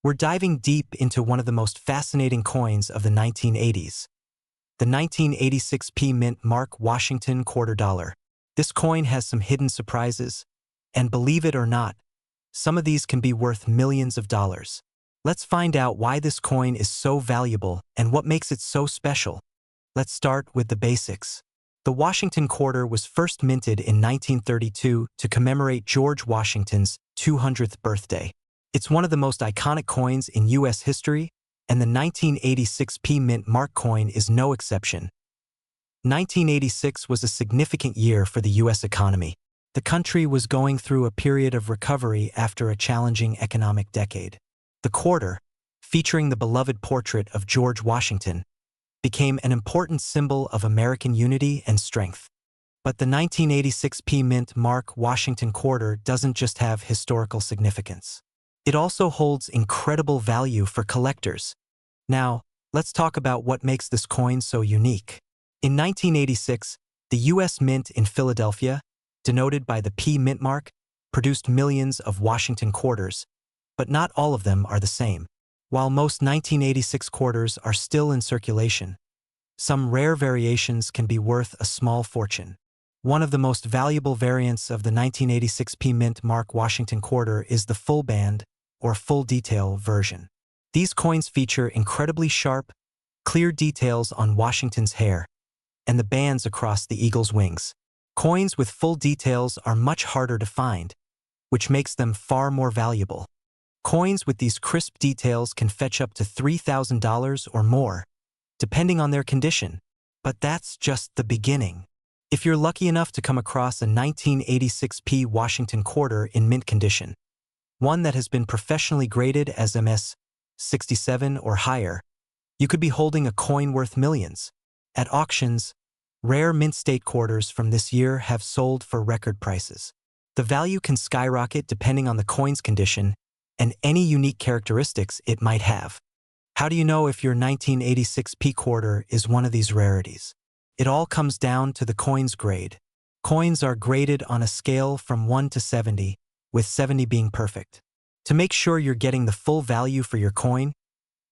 We're diving deep into one of the most fascinating coins of the 1980s, the 1986 P Mint Mark Washington Quarter Dollar. This coin has some hidden surprises, and believe it or not, some of these can be worth millions of dollars. Let's find out why this coin is so valuable and what makes it so special. Let's start with the basics. The Washington Quarter was first minted in 1932 to commemorate George Washington's 200th birthday. It's one of the most iconic coins in U.S. history, and the 1986 P Mint Mark coin is no exception. 1986 was a significant year for the U.S. economy. The country was going through a period of recovery after a challenging economic decade. The quarter, featuring the beloved portrait of George Washington, became an important symbol of American unity and strength. But the 1986 P Mint Mark Washington Quarter doesn't just have historical significance. It also holds incredible value for collectors. Now, let's talk about what makes this coin so unique. In 1986, the U.S. Mint in Philadelphia, denoted by the P Mint mark, produced millions of Washington quarters, but not all of them are the same. While most 1986 quarters are still in circulation, some rare variations can be worth a small fortune. One of the most valuable variants of the 1986 P Mint Mark Washington Quarter is the full band, or full detail version. These coins feature incredibly sharp, clear details on Washington's hair and the bands across the eagle's wings. Coins with full details are much harder to find, which makes them far more valuable. Coins with these crisp details can fetch up to $3,000 or more, depending on their condition. But that's just the beginning. If you're lucky enough to come across a 1986 P Washington Quarter in mint condition, one that has been professionally graded as MS 67 or higher, you could be holding a coin worth millions. At auctions, rare mint state quarters from this year have sold for record prices. The value can skyrocket depending on the coin's condition and any unique characteristics it might have. How do you know if your 1986 P Quarter is one of these rarities? It all comes down to the coin's grade. Coins are graded on a scale from 1 to 70, with 70 being perfect. To make sure you're getting the full value for your coin,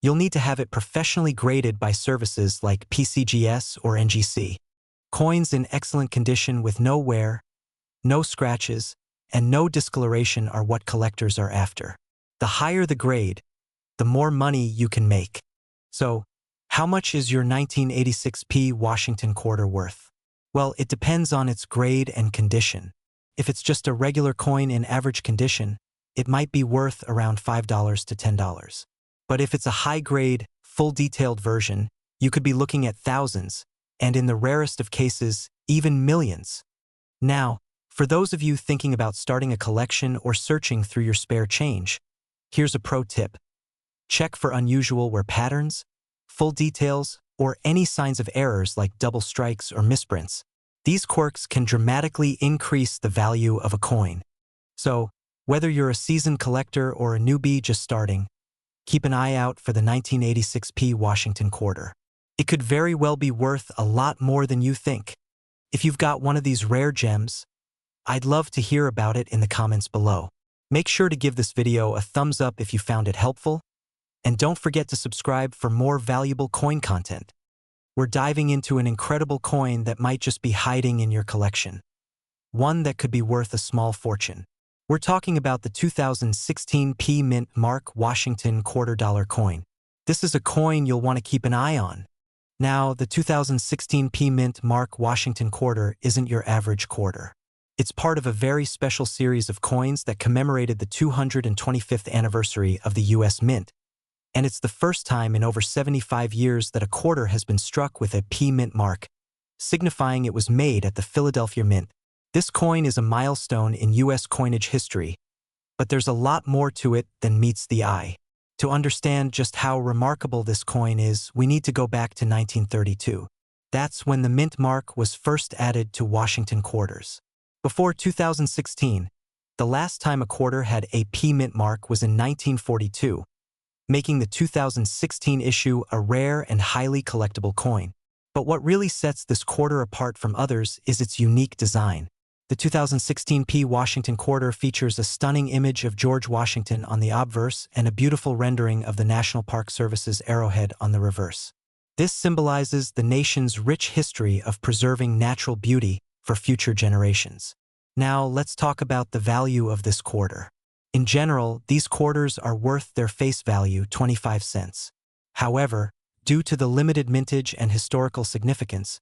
you'll need to have it professionally graded by services like PCGS or NGC. Coins in excellent condition with no wear, no scratches, and no discoloration are what collectors are after. The higher the grade, the more money you can make. So, how much is your 1986 P Washington Quarter worth? Well, it depends on its grade and condition. If it's just a regular coin in average condition, it might be worth around $5 to $10. But if it's a high-grade, full-detailed version, you could be looking at thousands, and in the rarest of cases, even millions. Now, for those of you thinking about starting a collection or searching through your spare change, here's a pro tip. Check for unusual wear patterns, full details, or any signs of errors like double strikes or misprints. These quirks can dramatically increase the value of a coin. So, whether you're a seasoned collector or a newbie just starting, keep an eye out for the 1986 P Washington Quarter. It could very well be worth a lot more than you think. If you've got one of these rare gems, I'd love to hear about it in the comments below. Make sure to give this video a thumbs up if you found it helpful, and don't forget to subscribe for more valuable coin content. We're diving into an incredible coin that might just be hiding in your collection. One that could be worth a small fortune. We're talking about the 2016 P Mint Mark Washington Quarter Dollar coin. This is a coin you'll want to keep an eye on. Now, the 2016 P Mint Mark Washington Quarter isn't your average quarter. It's part of a very special series of coins that commemorated the 225th anniversary of the U.S. Mint. And it's the first time in over 75 years that a quarter has been struck with a P Mint mark, signifying it was made at the Philadelphia Mint. This coin is a milestone in U.S. coinage history, but there's a lot more to it than meets the eye. To understand just how remarkable this coin is, we need to go back to 1932. That's when the Mint mark was first added to Washington quarters. Before 2016, the last time a quarter had a P Mint mark was in 1942, making the 2016 issue a rare and highly collectible coin. But what really sets this quarter apart from others is its unique design. The 2016 P Washington quarter features a stunning image of George Washington on the obverse and a beautiful rendering of the National Park Service's arrowhead on the reverse. This symbolizes the nation's rich history of preserving natural beauty for future generations. Now, let's talk about the value of this quarter. In general, these quarters are worth their face value, 25 cents. However, due to the limited mintage and historical significance,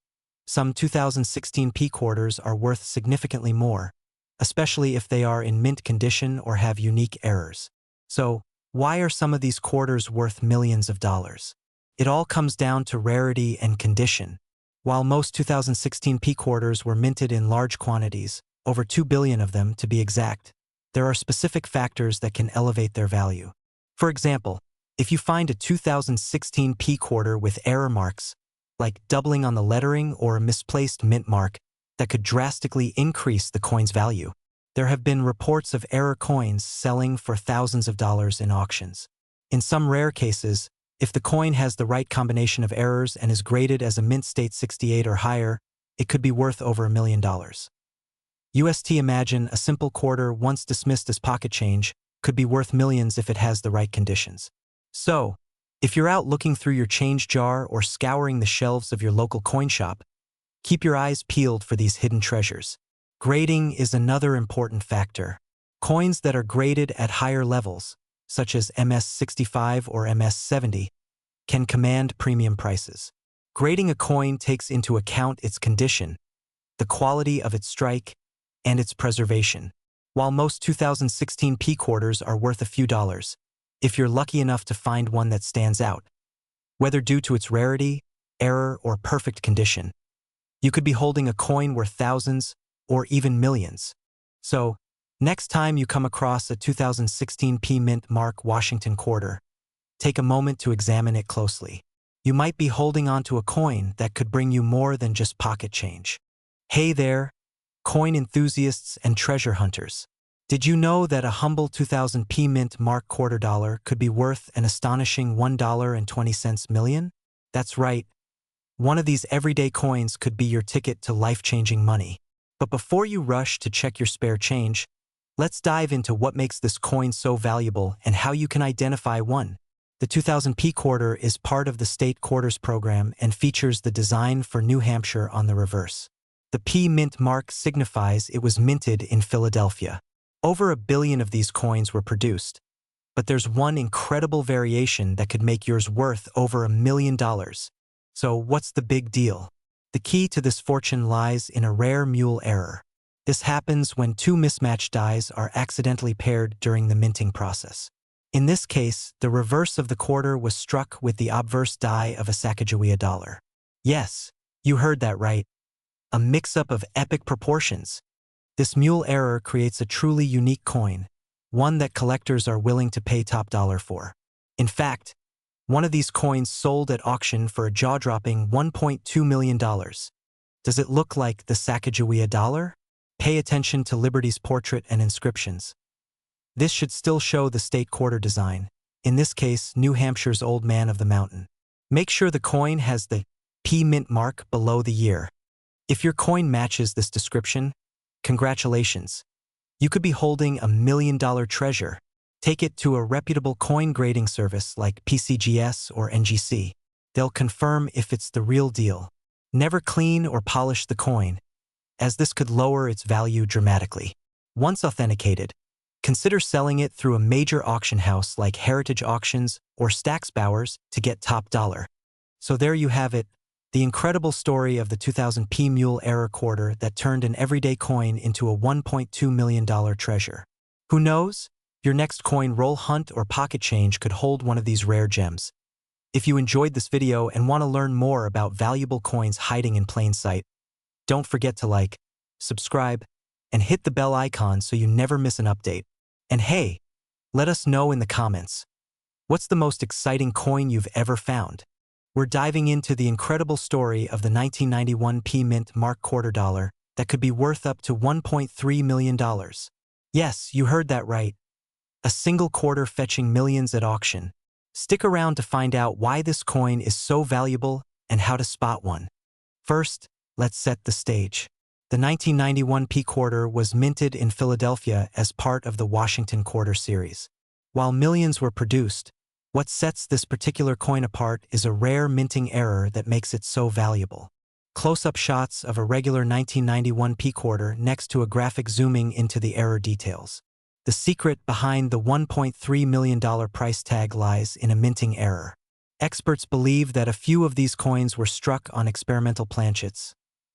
some 2016 P quarters are worth significantly more, especially if they are in mint condition or have unique errors. So, why are some of these quarters worth millions of dollars? It all comes down to rarity and condition. While most 2016 P quarters were minted in large quantities, over 2 billion of them to be exact, there are specific factors that can elevate their value. For example, if you find a 2016 P quarter with error marks, like doubling on the lettering or a misplaced mint mark, that could drastically increase the coin's value. There have been reports of error coins selling for thousands of dollars in auctions. In some rare cases, if the coin has the right combination of errors and is graded as a mint state 68 or higher, it could be worth over $1 million. Imagine a simple quarter once dismissed as pocket change could be worth millions if it has the right conditions. So, if you're out looking through your change jar or scouring the shelves of your local coin shop, keep your eyes peeled for these hidden treasures. Grading is another important factor. Coins that are graded at higher levels, such as MS65 or MS70, can command premium prices. Grading a coin takes into account its condition, the quality of its strike, and its preservation. While most 2016 P quarters are worth a few dollars, if you're lucky enough to find one that stands out, whether due to its rarity, error, or perfect condition, you could be holding a coin worth thousands or even millions. So, next time you come across a 2016 P Mint Mark Washington quarter, take a moment to examine it closely. You might be holding onto a coin that could bring you more than just pocket change. Hey there, coin enthusiasts and treasure hunters. Did you know that a humble 2000 P Mint Mark quarter dollar could be worth an astonishing $1.20 million? That's right. One of these everyday coins could be your ticket to life-changing money. But before you rush to check your spare change, let's dive into what makes this coin so valuable and how you can identify one. The 2000 P quarter is part of the State Quarters program and features the design for New Hampshire on the reverse. The P Mint mark signifies it was minted in Philadelphia. Over 1 billion of these coins were produced, but there's one incredible variation that could make yours worth over $1 million. So what's the big deal? The key to this fortune lies in a rare mule error. This happens when two mismatched dies are accidentally paired during the minting process. In this case, the reverse of the quarter was struck with the obverse die of a Sacagawea dollar. Yes, you heard that right. A mix-up of epic proportions. This mule error creates a truly unique coin, one that collectors are willing to pay top dollar for. In fact, one of these coins sold at auction for a jaw-dropping $1.2 million. Does it look like the Sacagawea dollar? Pay attention to Liberty's portrait and inscriptions. This should still show the state quarter design, in this case, New Hampshire's Old Man of the Mountain. Make sure the coin has the P Mint mark below the year. If your coin matches this description, congratulations. You could be holding $1 million treasure. Take it to a reputable coin grading service like PCGS or NGC. They'll confirm if it's the real deal. Never clean or polish the coin, as this could lower its value dramatically. Once authenticated, consider selling it through a major auction house like Heritage Auctions or Stack's Bowers to get top dollar. So there you have it. The incredible story of the 2000 P Mule error quarter that turned an everyday coin into a $1.2 million treasure. Who knows? Your next coin roll hunt or pocket change could hold one of these rare gems. If you enjoyed this video and want to learn more about valuable coins hiding in plain sight, don't forget to like, subscribe, and hit the bell icon so you never miss an update. And hey, let us know in the comments. What's the most exciting coin you've ever found? We're diving into the incredible story of the 1991 P Mint Mark quarter dollar that could be worth up to $1.3 million. Yes, you heard that right. A single quarter fetching millions at auction. Stick around to find out why this coin is so valuable and how to spot one. First, let's set the stage. The 1991 P quarter was minted in Philadelphia as part of the Washington Quarter series. While millions were produced, what sets this particular coin apart is a rare minting error that makes it so valuable. Close-up shots of a regular 1991 P quarter next to a graphic zooming into the error details. The secret behind the $1.3 million price tag lies in a minting error. Experts believe that a few of these coins were struck on experimental planchets,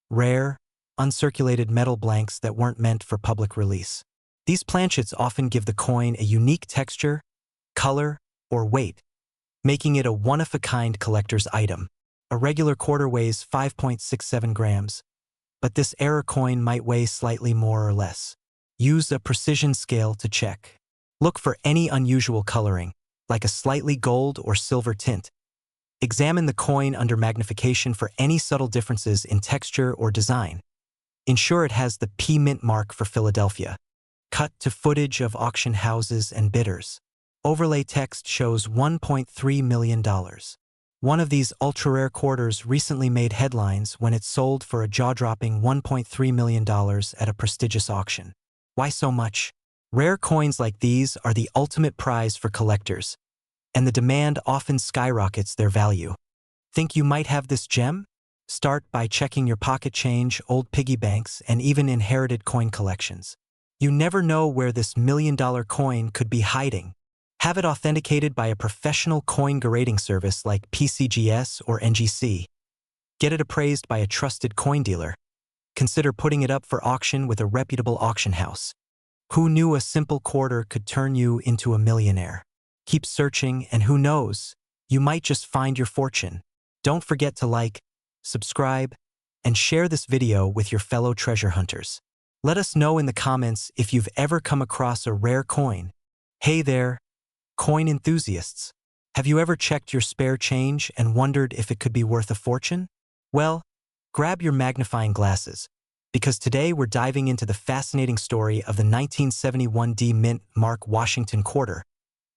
rare, uncirculated metal blanks that weren't meant for public release. These planchets often give the coin a unique texture, color, or weight, making it a one-of-a-kind collector's item. A regular quarter weighs 5.67 grams, but this error coin might weigh slightly more or less. Use a precision scale to check. Look for any unusual coloring, like a slightly gold or silver tint. Examine the coin under magnification for any subtle differences in texture or design. Ensure it has the P mint mark for Philadelphia. Cut to footage of auction houses and bidders. Overlay text shows $1.3 million. One of these ultra-rare quarters recently made headlines when it sold for a jaw-dropping $1.3 million at a prestigious auction. Why so much? Rare coins like these are the ultimate prize for collectors, and the demand often skyrockets their value. Think you might have this gem? Start by checking your pocket change, old piggy banks, and even inherited coin collections. You never know where this million-dollar coin could be hiding. Have it authenticated by a professional coin grading service like PCGS or NGC. Get it appraised by a trusted coin dealer. Consider putting it up for auction with a reputable auction house. Who knew a simple quarter could turn you into a millionaire? Keep searching, and who knows, you might just find your fortune. Don't forget to like, subscribe, and share this video with your fellow treasure hunters. Let us know in the comments if you've ever come across a rare coin. Hey there, coin enthusiasts. Have you ever checked your spare change and wondered if it could be worth a fortune? Well, grab your magnifying glasses, because today we're diving into the fascinating story of the 1971 D Mint Mark Washington quarter,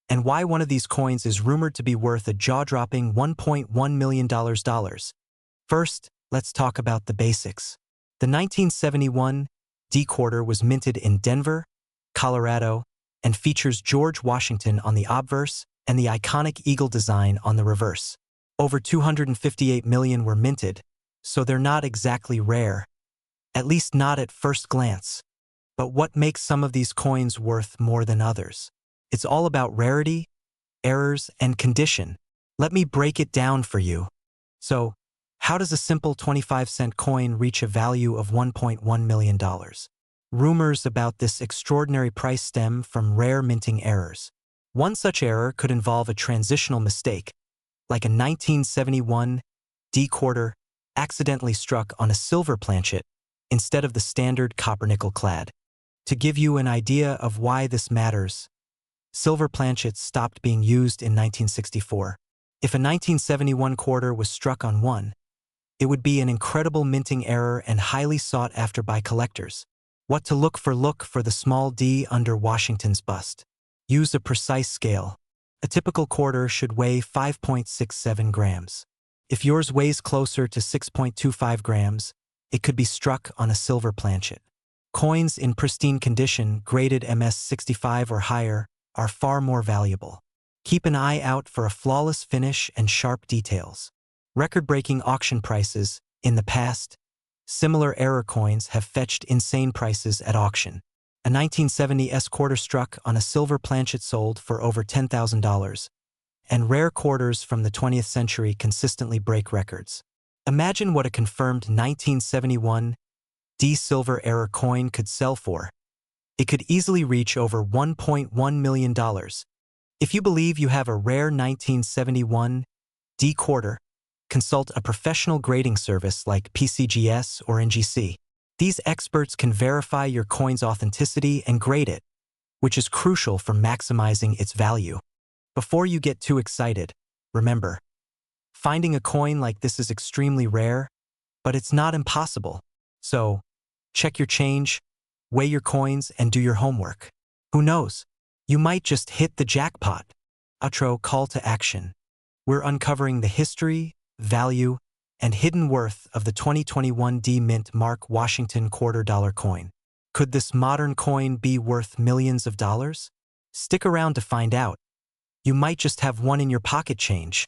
and why one of these coins is rumored to be worth a jaw-dropping $1.1 million. First, let's talk about the basics. The 1971 D quarter was minted in Denver, Colorado, and features George Washington on the obverse and the iconic eagle design on the reverse. Over 258 million were minted, so they're not exactly rare, at least not at first glance. But what makes some of these coins worth more than others? It's all about rarity, errors, and condition. Let me break it down for you. So, how does a simple 25-cent coin reach a value of $1.1 million? Rumors about this extraordinary price stem from rare minting errors. One such error could involve a transitional mistake, like a 1971 D quarter accidentally struck on a silver planchet instead of the standard copper-nickel clad. To give you an idea of why this matters, silver planchets stopped being used in 1964. If a 1971 quarter was struck on one, it would be an incredible minting error and highly sought after by collectors. What to look for? Look for the small d under Washington's bust. Use a precise scale. A typical quarter should weigh 5.67 grams. If yours weighs closer to 6.25 grams, it could be struck on a silver planchet. Coins in pristine condition, graded MS65 or higher, are far more valuable. Keep an eye out for a flawless finish and sharp details. Record-breaking auction prices. In the past, similar error coins have fetched insane prices at auction. A 1970 S quarter struck on a silver planchet sold for over $10,000, and rare quarters from the 20th century consistently break records. Imagine what a confirmed 1971 D silver error coin could sell for. It could easily reach over $1.1 million. If you believe you have a rare 1971 D quarter, consult a professional grading service like PCGS or NGC. These experts can verify your coin's authenticity and grade it, which is crucial for maximizing its value. Before you get too excited, remember, finding a coin like this is extremely rare, but it's not impossible. So, check your change, weigh your coins, and do your homework. Who knows? You might just hit the jackpot. Outro call to action. We're uncovering the history, value, and hidden worth of the 2021 D Mint Mark Washington $quarter coin. Could this modern coin be worth millions of dollars? Stick around to find out. You might just have one in your pocket change.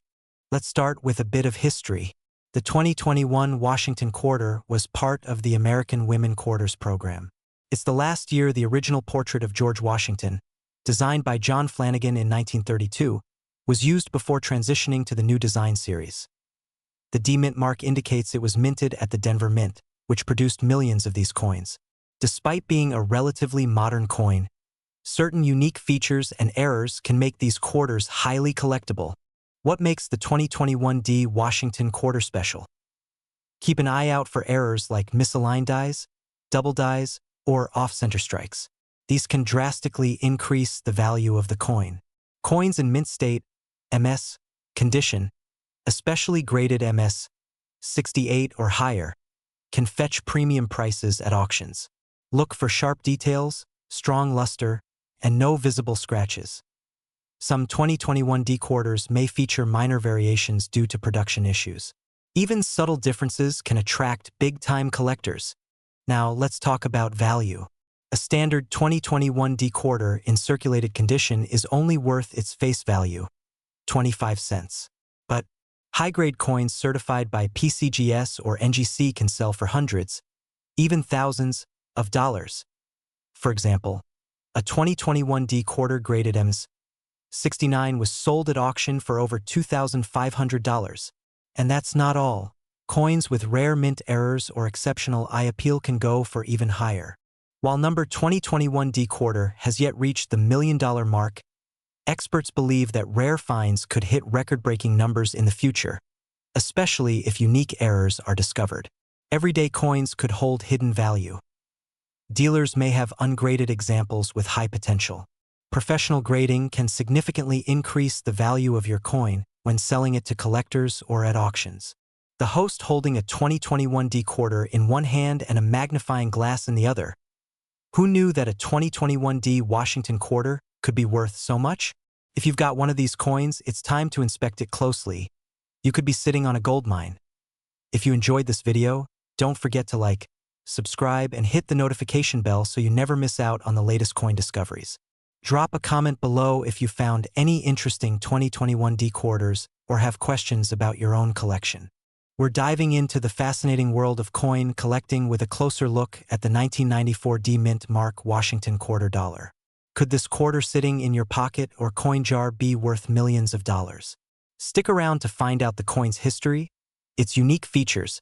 Let's start with a bit of history. The 2021 Washington quarter was part of the American Women Quarters program. It's the last year the original portrait of George Washington, designed by John Flanagan in 1932, was used before transitioning to the new design series. The D-Mint mark indicates it was minted at the Denver Mint, which produced millions of these coins. Despite being a relatively modern coin, certain unique features and errors can make these quarters highly collectible. What makes the 2021 D Washington quarter special? Keep an eye out for errors like misaligned dies, double dies, or off-center strikes. These can drastically increase the value of the coin. Coins in mint state, MS, condition, especially graded MS 68 or higher, can fetch premium prices at auctions. Look for sharp details, strong luster, and no visible scratches. Some 2021 D quarters may feature minor variations due to production issues. Even subtle differences can attract big-time collectors. Now let's talk about value. A standard 2021 D quarter in circulated condition is only worth its face value, 25 cents. But high-grade coins certified by PCGS or NGC can sell for hundreds, even thousands, of dollars. For example, a 2021 D quarter graded MS 69 was sold at auction for over $2,500. And that's not all. Coins with rare mint errors or exceptional eye appeal can go for even higher. While number 2021 D quarter has yet reached the $1 million mark, experts believe that rare finds could hit record-breaking numbers in the future, especially if unique errors are discovered. Everyday coins could hold hidden value. Dealers may have ungraded examples with high potential. Professional grading can significantly increase the value of your coin when selling it to collectors or at auctions. The host holding a 2021 D quarter in one hand and a magnifying glass in the other. Who knew that a 2021 D Washington quarter could be worth so much? If you've got one of these coins, it's time to inspect it closely. You could be sitting on a gold mine. If you enjoyed this video, don't forget to like, subscribe, and hit the notification bell so you never miss out on the latest coin discoveries. Drop a comment below if you found any interesting 2021 D quarters or have questions about your own collection. We're diving into the fascinating world of coin collecting with a closer look at the 1994 D Mint Mark Washington quarter dollar. Could this quarter sitting in your pocket or coin jar be worth millions of dollars? Stick around to find out the coin's history, its unique features,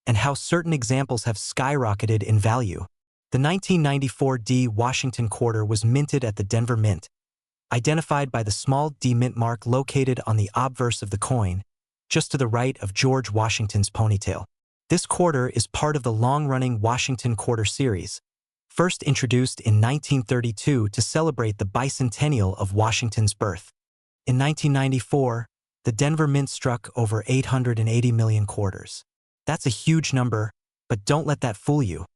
and how certain examples have skyrocketed in value. The 1994 D Washington quarter was minted at the Denver Mint, identified by the small D Mint mark located on the obverse of the coin, just to the right of George Washington's ponytail. This quarter is part of the long-running Washington Quarter series, first introduced in 1932 to celebrate the bicentennial of Washington's birth. In 1994, the Denver Mint struck over 880 million quarters. That's a huge number, but don't let that fool you.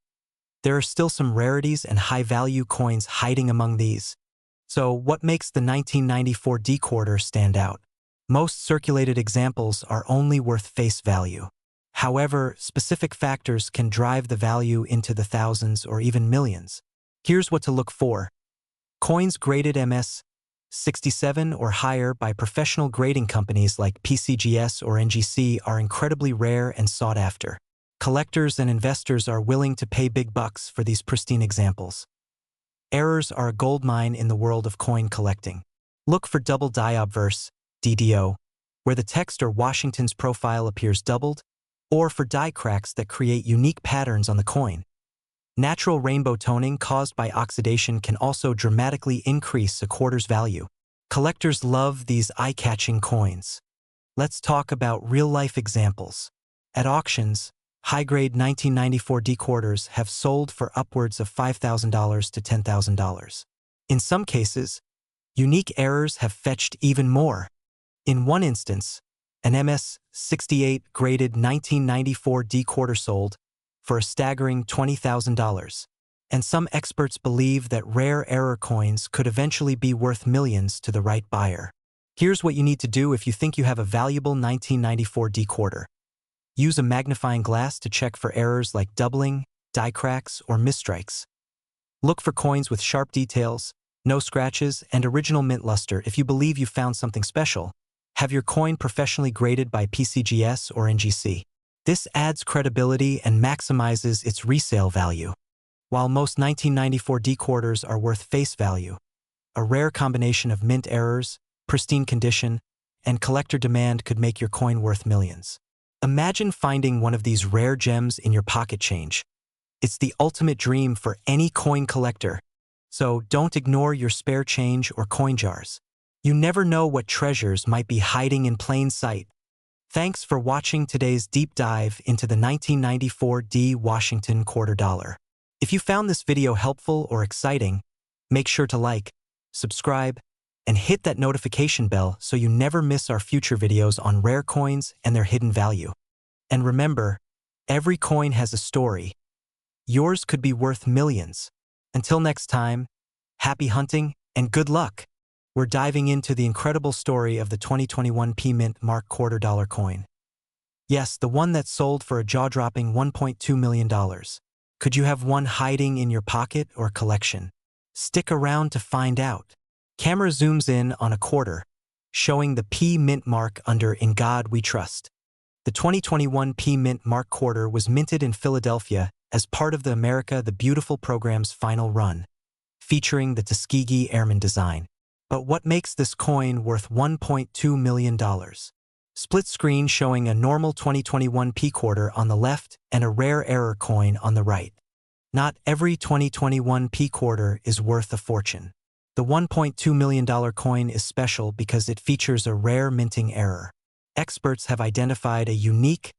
There are still some rarities and high-value coins hiding among these. So what makes the 1994 D quarter stand out? Most circulated examples are only worth face value. However, specific factors can drive the value into the thousands or even millions. Here's what to look for. Coins graded MS 67 or higher by professional grading companies like PCGS or NGC are incredibly rare and sought after. Collectors and investors are willing to pay big bucks for these pristine examples. Errors are a goldmine in the world of coin collecting. Look for double die obverse, DDO, where the text or Washington's profile appears doubled, or for die cracks that create unique patterns on the coin. Natural rainbow toning caused by oxidation can also dramatically increase a quarter's value. Collectors love these eye-catching coins. Let's talk about real-life examples. At auctions, high-grade 1994 D quarters have sold for upwards of $5,000 to $10,000. In some cases, unique errors have fetched even more. In one instance, an MS 68 graded 1994 D quarter sold for a staggering $20,000. And some experts believe that rare error coins could eventually be worth millions to the right buyer. Here's what you need to do if you think you have a valuable 1994 D quarter. Use a magnifying glass to check for errors like doubling, die cracks, or misstrikes. Look for coins with sharp details, no scratches, and original mint luster if you believe you found something special. Have your coin professionally graded by PCGS or NGC. This adds credibility and maximizes its resale value. While most 1994 D quarters are worth face value, a rare combination of mint errors, pristine condition, and collector demand could make your coin worth millions. Imagine finding one of these rare gems in your pocket change. It's the ultimate dream for any coin collector. So don't ignore your spare change or coin jars. You never know what treasures might be hiding in plain sight. Thanks for watching today's deep dive into the 1994 D Washington quarter dollar. If you found this video helpful or exciting, make sure to like, subscribe, and hit that notification bell so you never miss our future videos on rare coins and their hidden value. And remember, every coin has a story. Yours could be worth millions. Until next time, happy hunting and good luck! We're diving into the incredible story of the 2021 P Mint Mark quarter dollar coin. Yes, the one that sold for a jaw-dropping $1.2 million. Could you have one hiding in your pocket or collection? Stick around to find out. Camera zooms in on a quarter, showing the P Mint mark under "In God We Trust." The 2021 P Mint Mark quarter was minted in Philadelphia as part of the America the Beautiful program's final run, featuring the Tuskegee Airman design. But what makes this coin worth $1.2 million? Split screen showing a normal 2021 P quarter on the left and a rare error coin on the right. Not every 2021 P quarter is worth a fortune. The $1.2 million coin is special because it features a rare minting error. Experts have identified a unique,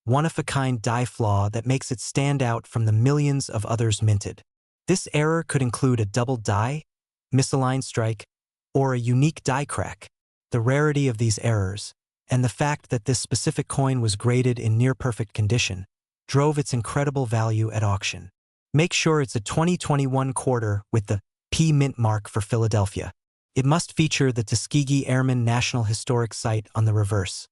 one-of-a-kind die flaw that makes it stand out from the millions of others minted. This error could include a double die, misaligned strike, or a unique die crack. The rarity of these errors, and the fact that this specific coin was graded in near-perfect condition, drove its incredible value at auction. Make sure it's a 2021 quarter with the P Mint mark for Philadelphia. It must feature the Tuskegee Airman National Historic Site on the reverse.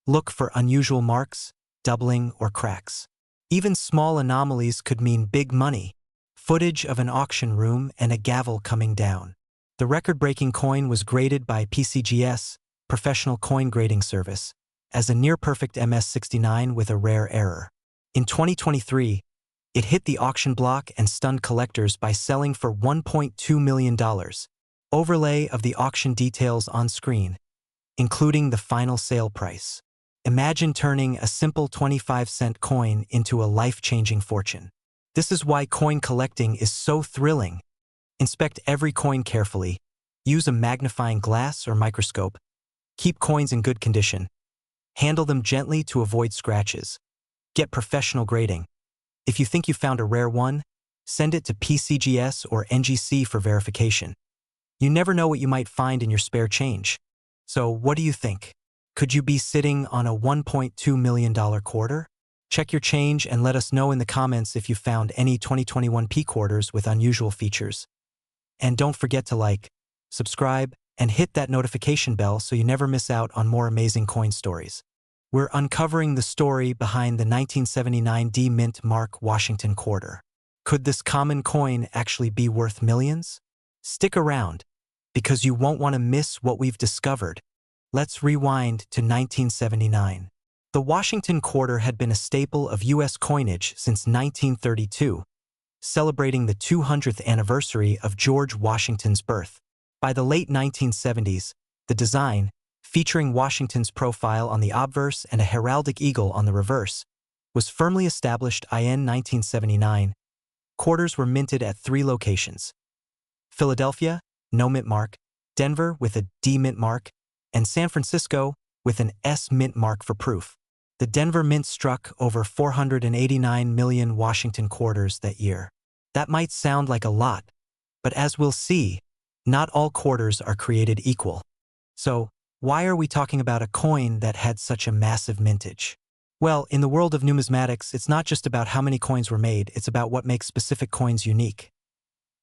Look for unusual marks, doubling, or cracks. Even small anomalies could mean big money. Footage of an auction room and a gavel coming down. The record-breaking coin was graded by PCGS, Professional Coin Grading Service, as a near-perfect MS69 with a rare error. In 2023, it hit the auction block and stunned collectors by selling for $1.2 million. Overlay of the auction details on screen, including the final sale price. Imagine turning a simple 25-cent coin into a life-changing fortune. This is why coin collecting is so thrilling. Inspect every coin carefully. Use a magnifying glass or microscope. Keep coins in good condition. Handle them gently to avoid scratches. Get professional grading. If you think you found a rare one, send it to PCGS or NGC for verification. You never know what you might find in your spare change. So what do you think? Could you be sitting on a $1.2 million quarter? Check your change and let us know in the comments if you found any 2021 P quarters with unusual features. And don't forget to like, subscribe, and hit that notification bell so you never miss out on more amazing coin stories. We're uncovering the story behind the 1979 D Mint Mark Washington quarter. Could this common coin actually be worth millions? Stick around, because you won't want to miss what we've discovered. Let's rewind to 1979. The Washington quarter had been a staple of U.S. coinage since 1932, celebrating the 200th anniversary of George Washington's birth. By the late 1970s, the design, featuring Washington's profile on the obverse and a heraldic eagle on the reverse, was firmly established. In 1979, quarters were minted at 3 locations: Philadelphia, no mint mark; Denver with a D mint mark; and San Francisco with an S mint mark for proof. The Denver Mint struck over 489 million Washington quarters that year. That might sound like a lot, but as we'll see, not all quarters are created equal. So, why are we talking about a coin that had such a massive mintage? Well, in the world of numismatics, it's not just about how many coins were made, it's about what makes specific coins unique.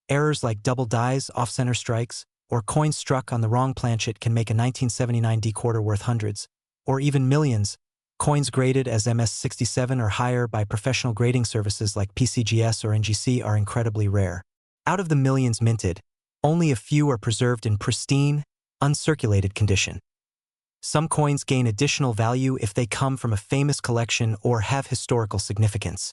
Errors like double dies, off-center strikes, or coins struck on the wrong planchet can make a 1979 D quarter worth hundreds, or even millions, Coins graded as MS-67 or higher by professional grading services like PCGS or NGC are incredibly rare. Out of the millions minted, only a few are preserved in pristine, uncirculated condition. Some coins gain additional value if they come from a famous collection or have historical significance.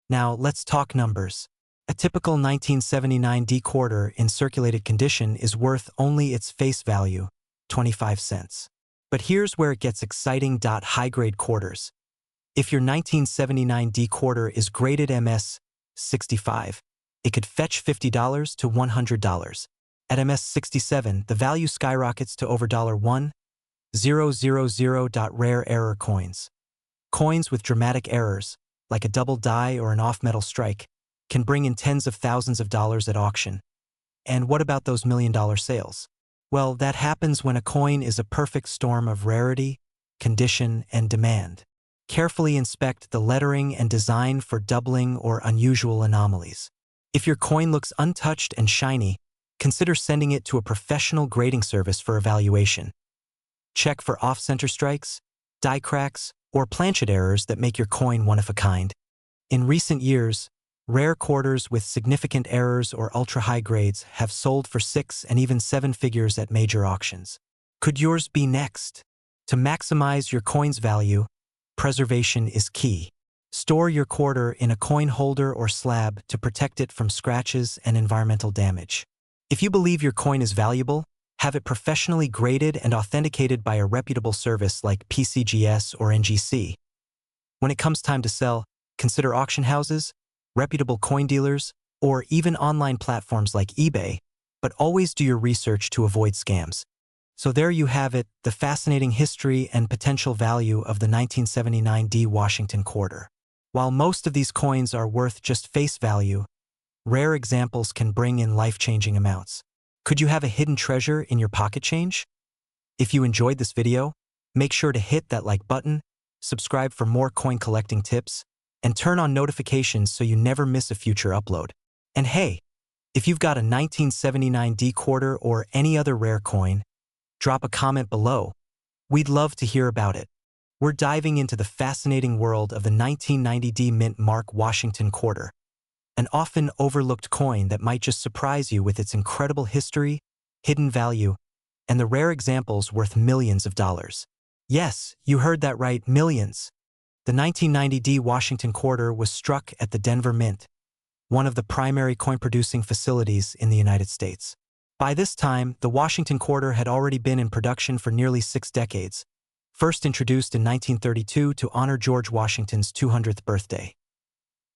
Now, let's talk numbers. A typical 1979 D quarter in circulated condition is worth only its face value, 25 cents. But here's where it gets exciting. High-grade quarters. If your 1979 D quarter is graded MS-65, it could fetch $50 to $100. At MS-67, the value skyrockets to over $1,000. Rare error coins. Coins with dramatic errors, like a double die or an off-metal strike, can bring in tens of thousands of dollars at auction. And what about those million-dollar sales? Well, that happens when a coin is a perfect storm of rarity, condition, and demand. Carefully inspect the lettering and design for doubling or unusual anomalies. If your coin looks untouched and shiny, consider sending it to a professional grading service for evaluation. Check for off-center strikes, die cracks, or planchet errors that make your coin one of a kind. In recent years, rare quarters with significant errors or ultra-high grades have sold for 6 and even 7 figures at major auctions. Could yours be next? To maximize your coin's value, preservation is key. Store your quarter in a coin holder or slab to protect it from scratches and environmental damage. If you believe your coin is valuable, have it professionally graded and authenticated by a reputable service like PCGS or NGC. When it comes time to sell, consider auction houses, reputable coin dealers, or even online platforms like eBay, but always do your research to avoid scams. So there you have it, the fascinating history and potential value of the 1979 D Washington quarter. While most of these coins are worth just face value, rare examples can bring in life-changing amounts. Could you have a hidden treasure in your pocket change? If you enjoyed this video, make sure to hit that like button, subscribe for more coin collecting tips, and turn on notifications so you never miss a future upload. And hey, if you've got a 1979 D quarter or any other rare coin, drop a comment below. We'd love to hear about it. We're diving into the fascinating world of the 1990 D Mint Mark Washington quarter, an often overlooked coin that might just surprise you with its incredible history, hidden value, and the rare examples worth millions of dollars. Yes, you heard that right, millions. The 1990 D Washington quarter was struck at the Denver Mint, one of the primary coin-producing facilities in the United States. By this time, the Washington quarter had already been in production for nearly 6 decades, first introduced in 1932 to honor George Washington's 200th birthday.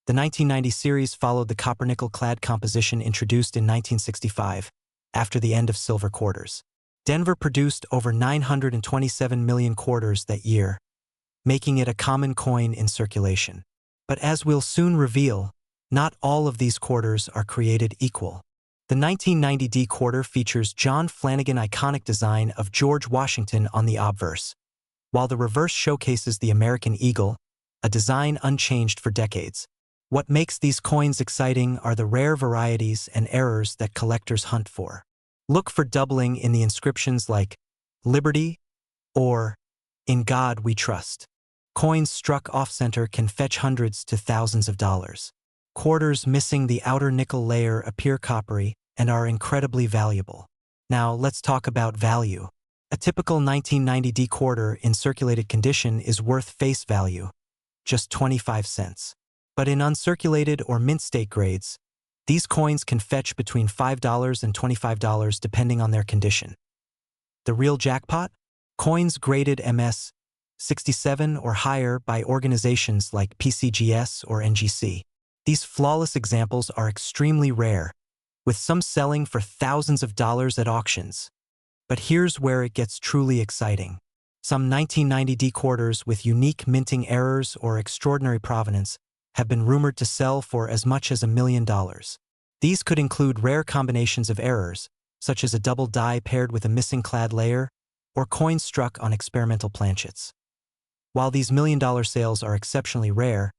The 1990 series followed the copper-nickel-clad composition introduced in 1965, after the end of silver quarters. Denver produced over 927 million quarters that year, making it a common coin in circulation. But as we'll soon reveal, not all of these quarters are created equal. The 1990 D quarter features John Flanagan's iconic design of George Washington on the obverse, while the reverse showcases the American eagle, a design unchanged for decades. What makes these coins exciting are the rare varieties and errors that collectors hunt for. Look for doubling in the inscriptions like Liberty or In God We Trust. Coins struck off-center can fetch hundreds to thousands of dollars. Quarters missing the outer nickel layer appear coppery and are incredibly valuable. Now let's talk about value. A typical 1990 D quarter in circulated condition is worth face value, just 25 cents. But in uncirculated or mint state grades, these coins can fetch between $5 and $25 depending on their condition. The real jackpot? Coins graded MS-67 or higher by organizations like PCGS or NGC. These flawless examples are extremely rare, with some selling for thousands of dollars at auctions. But here's where it gets truly exciting. Some 1990 D quarters with unique minting errors or extraordinary provenance have been rumored to sell for as much as $1 million. These could include rare combinations of errors, such as a double die paired with a missing clad layer, or coins struck on experimental planchets. While these million-dollar sales are exceptionally rare,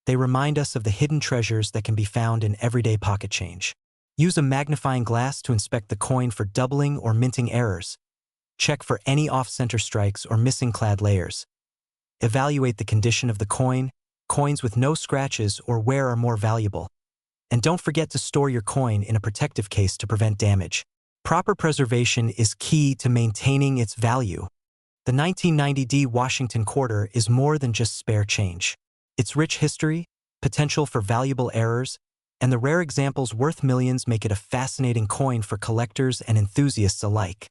they remind us of the hidden treasures that can be found in everyday pocket change. Use a magnifying glass to inspect the coin for doubling or minting errors. Check for any off-center strikes or missing clad layers. Evaluate the condition of the coin. Coins with no scratches or wear are more valuable. And don't forget to store your coin in a protective case to prevent damage. Proper preservation is key to maintaining its value. The 1990 Washington quarter is more than just spare change. Its rich history, potential for valuable errors, and the rare examples worth millions make it a fascinating coin for collectors and enthusiasts alike.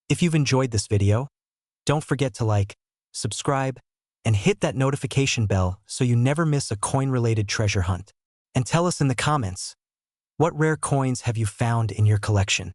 If you've enjoyed this video, don't forget to like, subscribe, and hit that notification bell so you never miss a coin-related treasure hunt. And tell us in the comments, what rare coins have you found in your collection?